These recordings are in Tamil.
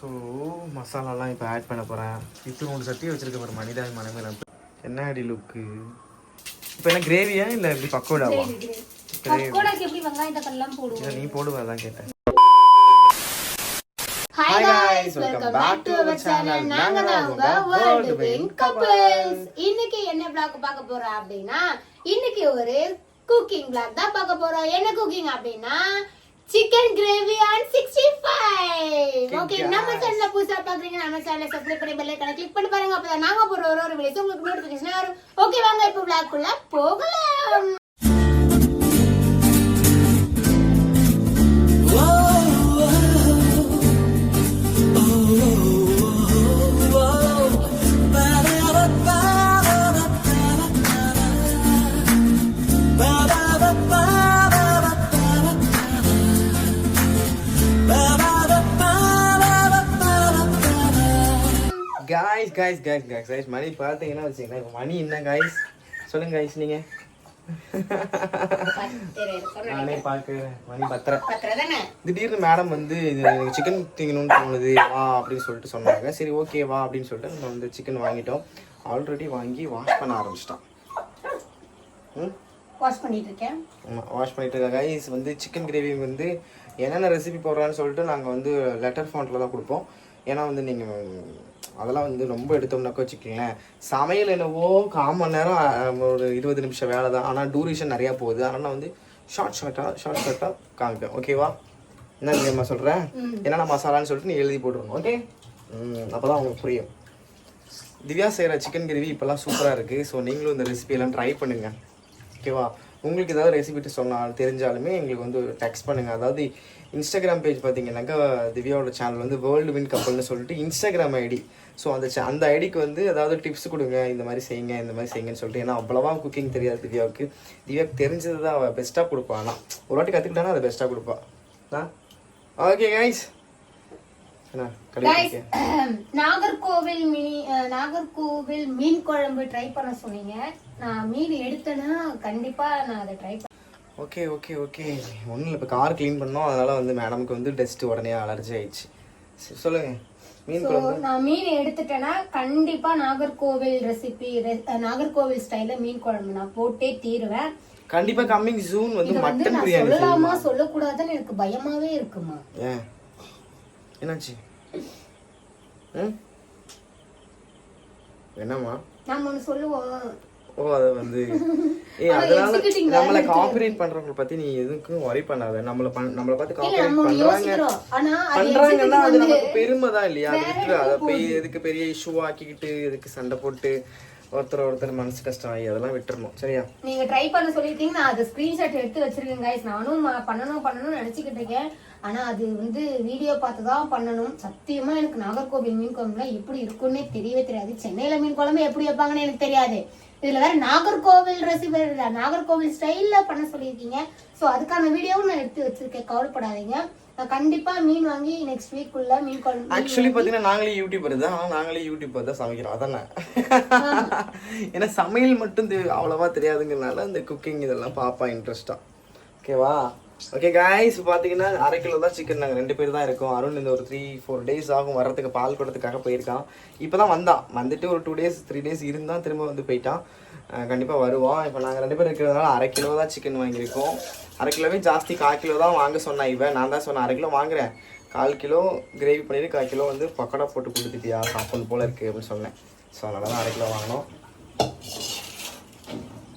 ஸோ மசாலாலாம் இப்போ ஆட் பண்ண போகிறேன். இப்போ 3 சட்டி வச்சுருக்க ஒரு மனிதாய் மனமேல என்ன அடி லுக்கு. இப்போ என்ன கிரேவியா இல்லை இப்படி பக்கோடாவா? நீ போடுவா தான் கேட்டேன். Hi guys, welcome back to our channel. நாங்க தான் உங்க World Win Couples. இன்னைக்கு என்ன vlog பார்க்க போறோம் அப்படினா, இன்னைக்கு ஒரு cooking vlog தான் பார்க்க போறோம். என்ன cooking அப்படினா chicken gravy and 65. ஓகே, நம்ம சேனலை புதுசா பாக்குறீங்க, நம்ம சேனலை சப்ஸ்கிரைப் பண்ணி பெல் ஐகானை கிளிக் பண்ணி பாருங்க. அப்பதான் நாங்க போற ஒரு வீடியோஸ் உங்களுக்கு நோட்டிஃபிகேஷன் வரும். ஓகே, வாங்க இப்போ vlog குள்ள போகலாம். guys மணி பார்த்தீங்கன்னா வச்சுக்கோங்க. இப்போ மணி என்ன guys சொல்லுங்க guys நீங்க. நானே பார்க்குறேன் மணி 10:30. திடீர்னு மேடம் வந்து சிக்கன் திங்கணும்னு தோணுது வா அப்படின்னு சொல்லிட்டு சொன்னாங்க. சரி ஓகே வா அப்படின்னு சொல்லிட்டு நம்ம வந்து சிக்கன் வாங்கிட்டோம். ஆல்ரெடி வாங்கி வாஷ் பண்ண ஆரம்பிச்சிட்டோம். வாஷ் பண்ணிட்டு இருக்கேன். வாஷ் பண்ணிட்டு இருக்கேன் கைஸ். வந்து சிக்கன் கிரேவி வந்து என்னென்ன ரெசிபி போடுறான்னு சொல்லிட்டு நாங்கள் வந்து லெட்டர் ஃபாண்ட்டில் தான் கொடுப்போம். ஏன்னா வந்து நீங்கள் அதெல்லாம் வந்து ரொம்ப எடுத்தோம்னாக்கா வச்சுக்கோங்களேன், சமையல் என்னவோ 1/4 மணி நேரம் ஒரு 20 நிமிஷம் வேலை தான். ஆனால் டூரேஷன் நிறையா போகுது. அதனால் நான் வந்து ஷார்ட்டாக காமிப்பேன். ஓகேவா? என்ன தெரியுமா சொல்கிறேன், என்னென்ன மசாலான்னு சொல்லிட்டு நீ எழுதி போட்டுருணும். ஓகே, அப்போ தான் உங்களுக்கு புரியும். திவ்யா செய்கிற சிக்கன் கிரேவி இப்போல்லாம் சூப்பராக இருக்குது. ஸோ நீங்களும் இந்த ரெசிபியெல்லாம் ட்ரை பண்ணுங்கள். ஓகேவா? உங்களுக்கு ஏதாவது ரெசிபிட்டு சொன்னால் தெரிஞ்சாலுமே எங்களுக்கு வந்து டெக்ஸ்ட் பண்ணுங்கள். அதாவது இன்ஸ்டாகிராம் பேஜ் பார்த்தீங்கன்னாக்கா திவ்யாவோட சேனல் வந்து வேர்ல்டு வின் கப்பல்னு சொல்லிட்டு இன்ஸ்டாகிராம் ஐடி. ஸோ அந்த ஐடிக்கு வந்து ஏதாவது டிப்ஸ் கொடுங்க, இந்த மாதிரி செய்யுங்கன்னு சொல்லிட்டு. ஏன்னா அவ்வளோவா குக்கிங் தெரியாது திவ்யாவுக்கு. திவ்யாவுக்கு தெரிஞ்சது தான் அவள் பெஸ்ட்டாக கொடுப்பாள். ஆனால் ஒரு வாட்டி கற்றுக்கிட்டானா அதை பெஸ்ட்டாக கொடுப்பாள். ஓகே கைஸ், நாகர்கோவில் மீன் குழம்பு ட்ரை பண்ண சொன்னீங்க. நான் மீன் எடுத்தேன்னா கண்டிப்பா நான் அதை ட்ரை பண்ணேன். ஓகே ஒன்றும் இல்லை, இப்போ கார் க்ளீன் பண்ணோம். அதனால் வந்து மேடமுக்கு வந்து டஸ்ட்டு உடனே அலர்ஜி ஆயிடுச்சு. சொல்லுங்கள். நான் மீன் எடுத்துட்டேன்னா கண்டிப்பா நாகர்கோவில் ரெசிபி, நாகர்கோவில் ஸ்டைல மீன் குழம்பு நான் போட்டே தீருவேன். கண்டிப்பா கம்மிங் ஜூன் வந்து மட்டன் பிரியாணி சொல்லலாமா சொல்லக்கூடாதுன்னு எனக்கு பயமாவே இருக்குமா. என்னாச்சு? என்னம்மா நாம ஒண்ணு சொல்லுவோம். அது வந்து அதனால நம்மள காப்பரேட் பண்றவங்க பத்தி நீ எதுக்கும் வரி பண்ணாத. நம்மள பார்த்து காப்பரேட் பண்றாங்கன்னா அது நமக்கு பெருமை தான் இல்லையா? அதை போய் எதுக்கு பெரிய இஷ்யூ ஆக்கிக்கிட்டு எதுக்கு சண்டை போட்டு ஒருத்தர் மனசு கஷ்டம் ஆகி அதெல்லாம் விட்டுறணும். சரியா? நீங்க ட்ரை பண்ண சொல்லிருக்கீங்க, நான் அதை ஸ்கிரீன்ஷாட் எடுத்து வச்சிருக்கேன் கைஸ். நானும் பண்ணணும்னு நினைச்சுக்கிட்டு இருக்கேன். ஆனா அது வந்து வீடியோ பார்த்துதான் பண்ணணும். சத்தியமா எனக்கு நாகர்கோவில் மீன் குழம்புல எப்படி இருக்குன்னே தெரியவே தெரியாது. சென்னையில மீன் குழம்பு எப்படி வைப்பாங்கன்னு எனக்கு தெரியாது. இதுல வேற நாகர்கோவில் ரெசிபி, நாகர்கோவில் ஸ்டைல்ல பண்ண சொல்லியிருக்கீங்க. ஸோ அதுக்கான வீடியோவும் நான் எடுத்து வச்சிருக்கேன், கவலைப்படாதீங்க. கண்டிப்பா மீன் வாங்கி நெக்ஸ்ட் வீக் உள்ள மீன் குழம்பு. ஆக்சுவலி பாத்தீங்கன்னா நாங்களே யூடியூபர் தான். நாங்களே யூடியூபர் தான் சமைக்கிறோம். அதானே? ஏன்னா சமையல் மட்டும் அவ்வளவா தெரியாதுங்கிறதுனால இந்த குக்கிங் இதெல்லாம் பாப்பா இன்ட்ரெஸ்டா. ஓகேவா? ஓகே கைஸ், பார்த்தீங்கன்னா 1/2 கிலோ தான் சிக்கன். நாங்கள் 2 பேர் தான் இருக்கோம். அருண் இந்த ஒரு 3-4 days ஆகும் வர்றதுக்கு, பால் கொடுறதுக்காக போயிருக்கான். இப்போ தான் வந்துட்டு ஒரு 2-3 days இருந்தால் திரும்ப வந்து போயிட்டான். கண்டிப்பாக வருவான். இப்போ நாங்கள் 2 பேர் இருக்கிறதுனால 1/2 கிலோ தான் சிக்கன் வாங்கியிருக்கோம். 1/2 கிலோவே ஜாஸ்தி, 1/4 கிலோ தான் வாங்க சொன்னேன். இவன் நான் தான் சொன்னேன் 1/2 கிலோ வாங்குறேன், 1/4 கிலோ கிரேவி பண்ணிட்டு 1/4 கிலோ வந்து பக்கோடா போட்டு கொடுத்துட்டியா சாப்பிடணும் போல இருக்குது அப்படின்னு சொன்னேன். ஸோ அதனால தான் 1/2 கிலோ வாங்கினோம்.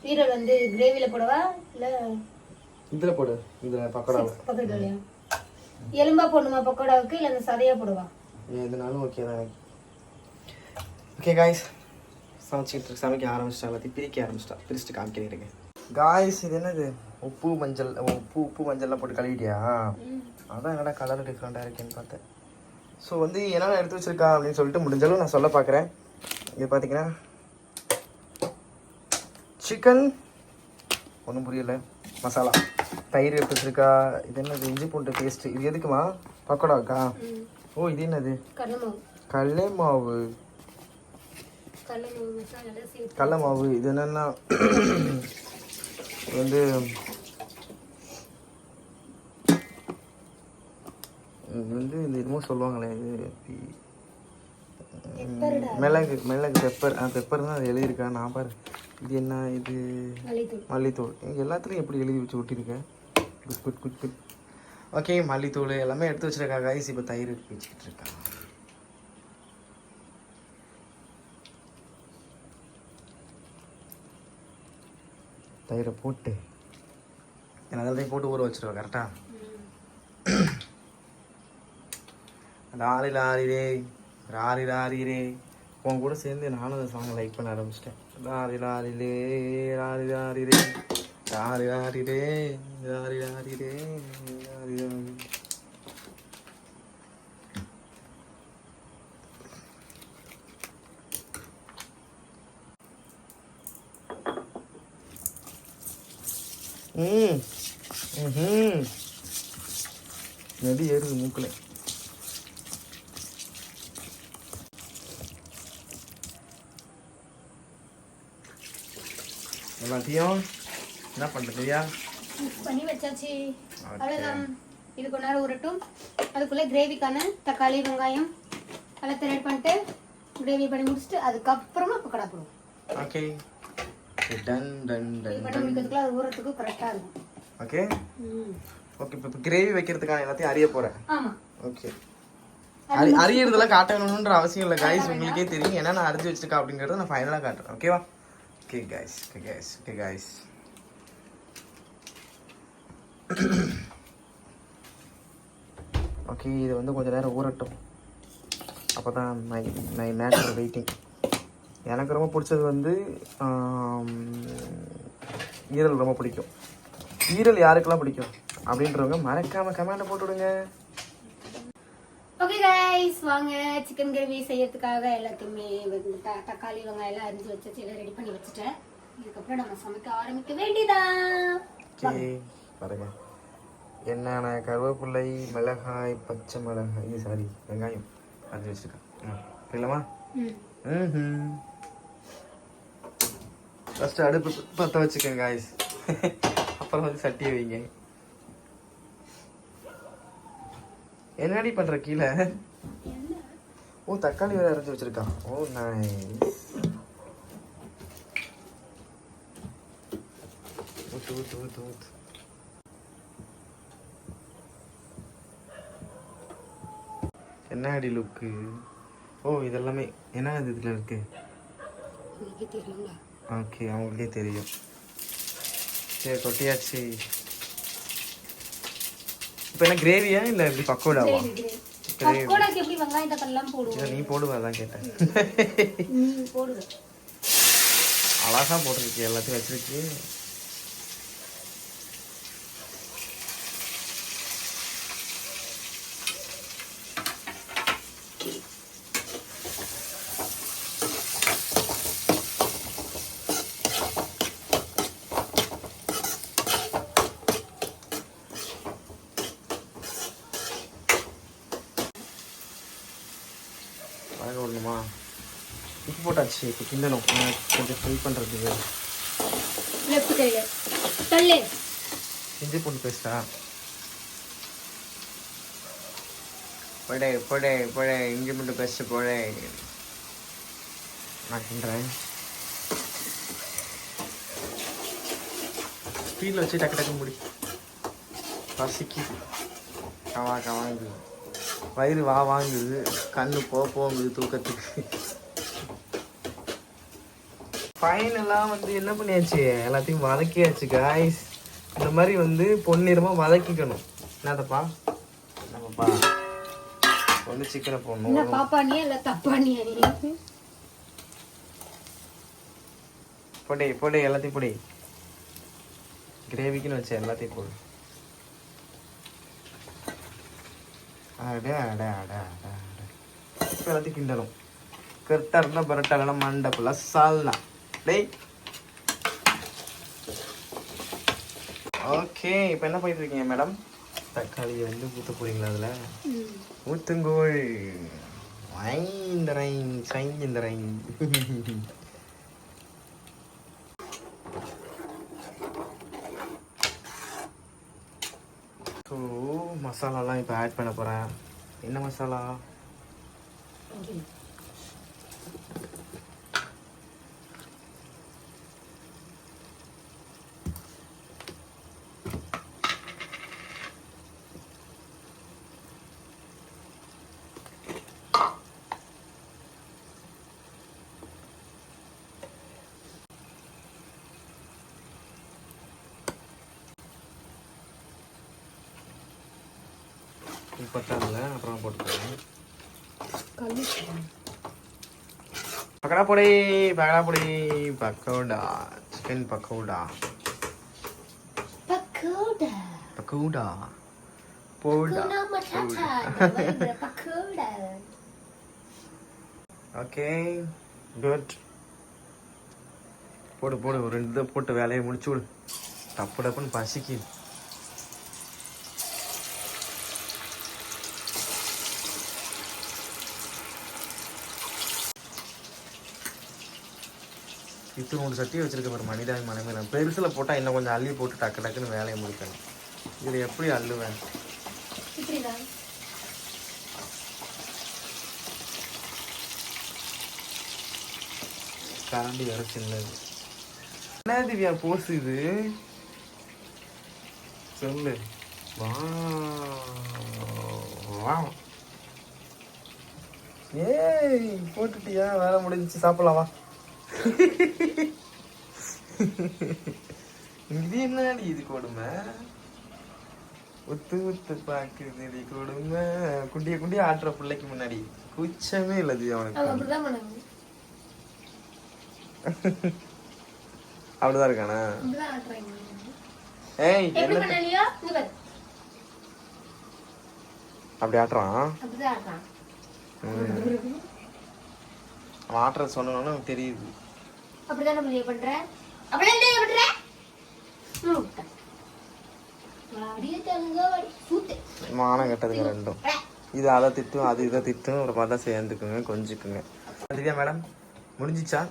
வீரல் வந்து கிரேவியில் போடவா இல்லை இதில் போடு? இதில் பக்கோடா எலும்பா போடணுமா பக்கோடாவுக்கு, இல்லை அந்த சதையா போடுவா? எதுனாலும் ஓகே தான். ஓகே காய்ஸ், சமைக்க ஆரம்பிச்சிட்டா, எல்லாத்தையும் பிரிச்சுட்டு காமிக்கிறீங்க. காய்ஸ், இது என்னது? உப்பு மஞ்சள்லாம் போட்டு கழுவிட்டியா? அதான் என்னடா கலர் டிஃப்ரெண்டாக இருக்கேன்னு பார்த்தேன். ஸோ வந்து என்னென்ன எடுத்து வச்சிருக்கா அப்படின்னு சொல்லிட்டு முடிஞ்சாலும் நான் சொல்ல பார்க்குறேன். இது பார்த்தீங்கன்னா சிக்கன், ஒன்றும் புரியல, மசாலா, தயிர் எடுத்து வச்சிருக்கா. இது என்னது? இஞ்சி பூண்டு பேஸ்ட்டு. இது எதுக்குமா? பக்கோடாக்கா? ஓ, இது என்னது? கடலை மாவு. இது என்னன்னா வந்து இது வந்து இந்த என்னமோ சொல்லுவாங்களே இது பெப்பர்டா. மிளகு பெப்பர் பெப்பர் தான் அது எழுதியிருக்கேன் நான் பாரு. இது என்ன இது? மல்லித்தூள். மல்லித்தூள். எல்லாத்துலேயும் எப்படி எழுதி வச்சு ஒட்டியிருக்கேன். Good good good good. Okay, மல்லித்தூள் எல்லாமே எடுத்து வச்சுருக்கா கைஸ். இப்போ தயிர் வச்சுக்கிட்டு இருக்கா. தயிரை போட்டு அதெல்லாம் போட்டு ஊற வச்சுருவேன் கரெக்டாக. ராரி ராரி ரே ராரி ராரி ரே உன் கூட சேர்ந்து நானும் அந்த சாங்கை லைக் பண்ண ஆரம்பிச்சிட்டேன். ராரி ராரி ரே ராரி ராரி ரே ராரி ராரி ரே ராரி ராரி ரே ராரி ராரி. நெடி ஏறுது மூக்கில். எல்லாத்தையும் என்ன பண்ணுறியா? மிக்ஸ் பண்ணி வச்சாச்சு. அவ்வளோதான். இது கொஞ்ச நேரம் உரட்டும். அதுக்குள்ளே கிரேவிக்கான தக்காளி வெங்காயம் எல்லாத்தையும் ரெடி பண்ணிட்டு கிரேவி பண்ணி முடிச்சுட்டு அதுக்கப்புறமா பக்கடா போடுவோம். ஓகே டன் டன் டன் பண்ணி முடிக்கிறதுக்குள்ள அது ஊறத்துக்கு கரெக்டாக இருக்கும். Okay okay. இப்போ கிரேவி வைக்கிறதுக்கான எல்லாத்தையும் அறிய போகிறேன். ஆமாம். ஓகே. அரியறதெல்லாம் காட்டணுன்ற அவசியம் இல்லை கைஸ். உங்களுக்கே தெரியும் ஏன்னா நான் அரிஞ்சு வச்சிருக்கேன் அப்படிங்கிறத நான் ஃபைனலாக காட்டுறேன். ஓகேவா? Okay guys. Okay guys. Okay guys. Okay, இது வந்து கொஞ்சம் நேரம் ஊறட்டும். அப்போ தான் மை மேட்டர் வெயிட்டிங். எனக்கு ரொம்ப பிடிச்சது வந்து ஈரல் ரொம்ப பிடிக்கும். ஈரல் யாருக்கெல்லாம் பிடிக்கும் அப்படின்றவங்க மறக்காம கமெண்ட் போட்டுவிடுங்க. ஓகே கைஸ், வாங்க சிக்கன் கிரேவி செய்யறதுக்காக எல்லாத்தையுமே தக்காளி வெங்காயம் எல்லாம் அரிஞ்சு வச்சு எல்லாம் ரெடி பண்ணி வச்சுட்டேன். இதுக்கப்புறம் நம்ம சமைக்க ஆரம்பிக்க வேண்டியதான். ஓகே பாருங்க, என்னென்ன கருவேப்பிள்ளை, மிளகாய், பச்சை மிளகாய், சாரி வெங்காயம் அரிஞ்சு வச்சுருக்கேன். இல்லைம்மா? ஃபஸ்ட்டு அடுப்பு பற்ற வச்சுக்கேன் காய்ஸ். அப்புறம் வந்து சட்டியை வைங்க. என்னடி பண்ற கீழே? ஓ, தக்காளி வேற அரைச்சி வச்சிருக்கான். ஓ நைஸ். ஊத்து ஊத்து ஊத்து ஊத்து. என்னடி லுக்கு? ஓ, இதெல்லாமே என்ன இதில் இருக்கு? ஓகே, அவங்களுக்கே தெரியும். சரி, கொட்டியாச்சு. இப்போ என்ன கிரேவியா இல்லை இப்படி பக்கோடாவா? பக்கோடாக்கு எப்படி வெங்காயம் தக்காளி எல்லாம் போடுவோம்? நீ போடுவ, அதான் கேட்டேன். போடுவேன். அழகா போட்டிருக்கு, எல்லாத்தையும் வச்சிருக்கு. அழகாக விடணுமா? உப்பு போட்டாச்சு. இப்போ கிண்டணும் கொஞ்சம் ஃப்ரை பண்ணுறதுக்கு. இஞ்சி பூண்டு பேஸ்டா? போட இஞ்சி பூண்டு பேஸ்ட்டு போட. நான் கிண்டுறேன். ஸ்பீடில் வச்சு டக்கு டக்கு முடி. பசிக்கு கவாங்குது, வயிறு வாங்குது, கண்ணு போங்குது தூக்கத்துக்கு. ஃபைனலாக வந்து என்ன பண்ணியாச்சு, எல்லாத்தையும் வதக்கியாச்சு காய்ஸ். இந்த மாதிரி வந்து பொன்னிறமாக வதக்கிக்கணும். என்னதப்பா நம்மப்பா வந்து சிக்கனை போடணும். பாப்பானியா இல்லை தப்பானியா? போடு எல்லாத்தையும் போடு. கிரேவிக்குன்னு வச்சேன், எல்லாத்தையும் போடு. எல்லாத்தையும் கிண்டணும். கரெக்டாக இருந்தால் பரோட்டா, இல்லைனா மண்டை ஃபுல்லாக சால்னா. டேய் ஓகே, இப்போ என்ன பண்ணிட்டு இருக்கீங்க மேடம்? தக்காளியை வந்து ஊற்ற போறீங்களா? அதில் ஊத்துங்கோள். வைந்தரைன் சைந்தரைன். ஸோ மசாலாலாம் இப்போ ஆட் பண்ண போகிறேன். என்ன மசாலா? பத்தாதுல அப்புறம் போட்டுக்கலாம். பக்கோடா பொடி பக்கோடா சிக்கன் பக்கோடா போடா. Okay good. போடு ஒரு 2 போட்டு வேலையை முடிச்சு விடு. டப்புன்னு பசிக்குது. இது 3 சட்டி வச்சிருக்க ஒரு மனிதாபிமானமே. பெருசில் போட்டால் இன்னும் கொஞ்சம் அள்ளி போட்டு டக்குன்னு வேலையை முடிக்கணும். இதில் எப்படி அள்ளுவேன்? கரண்டி வேற சின்னது. என்ன திவ்யா போஸ் இது? சொல்லு. ஏய் போட்டுட்டியா? வேலை முடிஞ்சிச்சு, சாப்பிடலாமா? இது என்னடி இது கொடுமை? உத்து பாக்குது கொடுமை. குண்டிய ஆட்டுற பிள்ளைக்கு முன்னாடி குச்சமே இல்லது அவனுக்கு. அப்படிதான் இருக்கானா? ஏய் அப்படி ஆட்டுறான். ஆட்டுறது சொன்னோன்னு தெரியுது. அப்படிதான் நம்ம பண்ற. மானம் கட்டதுங்க ரெண்டும். இது அதை திட்டும், அது இதை திட்டும். ஒரு மாதிரி தான் சேர்ந்துக்குங்க, கொஞ்சிக்குங்க. திவ்யா மேடம் முடிஞ்சிச்சா?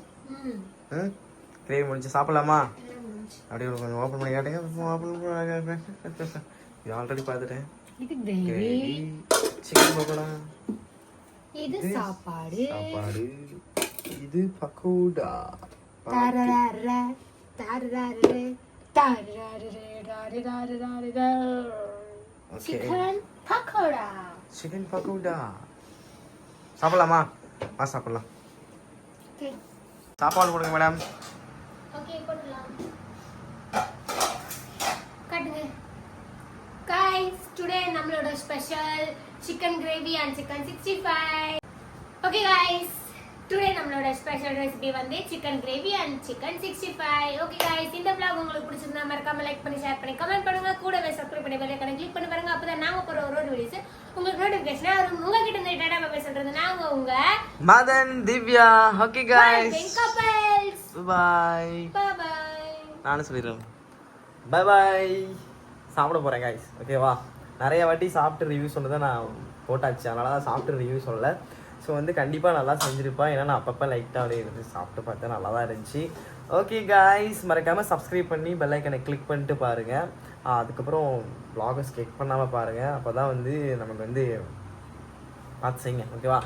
கிரேவி முடிஞ்சு சாப்பிடலாமா? அப்படியே கொஞ்சம் ஓப்பன் பண்ணி காட்டுங்க. இது ஆல்ரெடி பார்த்துட்டேன். சிக்கன் பக்கோடா, இது சாப்பாடு, இது பக்கோடா. சிக்கன் பக்கோடா சாப்பிடலாமா? சாப்பிடலாம். சாப்பாடு கொடுங்க மேடம். ஓகே போடலாம். கட்டுங்க. गाइस டுடே நம்மளோட special chicken gravy and chicken 65. Okay guys today நம்மளோட ஸ்பெஷல் ரெசிபி வந்து chicken gravy and chicken 65. Okay guys இந்த vlog உங்களுக்கு பிடிச்சிருந்தா மறக்காம லைக் பண்ணி ஷேர் பண்ணி கமெண்ட் பண்ணுங்க. கூடவே சப்ஸ்கிரைப் பண்ணி பெல் ஐகானை கிளிக் பண்ணி பாருங்க. அப்பதான் நாங்க போற ஒரு வீடியோஸ் உங்களுக்கு நோட்டிபிகேஷனா வரும். உங்ககிட்ட இருந்து டாடா பை சொல்றது நாங்க உங்க Madan Divya. Okay guys bye bye. நானும் சொல்லிடுறேன் பை பை. சாப்பிட போறேன் गाइस. ஓகேவா? நிறைய வாட்டி சாப்பிட்டு ரிவ்யூ சொன்னதை நான் போட்டாச்சு, அதனால தான் சாப்பிட்டு ரிவ்யூ சொல்லலை. ஸோ வந்து கண்டிப்பாக நல்லா செஞ்சுருப்பா. ஏன்னா நான் அப்பப்போ லைட்டாக அப்படியே இருந்து சாப்பிட்டு பார்த்தேன், நல்லா தான் இருந்துச்சு. ஓகே गाइस மறக்காமல் சப்ஸ்கிரைப் பண்ணி பெல் ஐக்கனை கிளிக் பண்ணிட்டு பாருங்கள். அதுக்கப்புறம் vlog ஸ்கிப் பண்ணாமல் பாருங்கள். அப்போ தான் வந்து நமக்கு வந்து பார்த்து செய்யுங்க. ஓகேவா?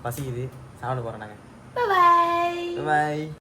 பசிக்குது, சாப்பிட போகிறோம் நாங்கள். Bye bye.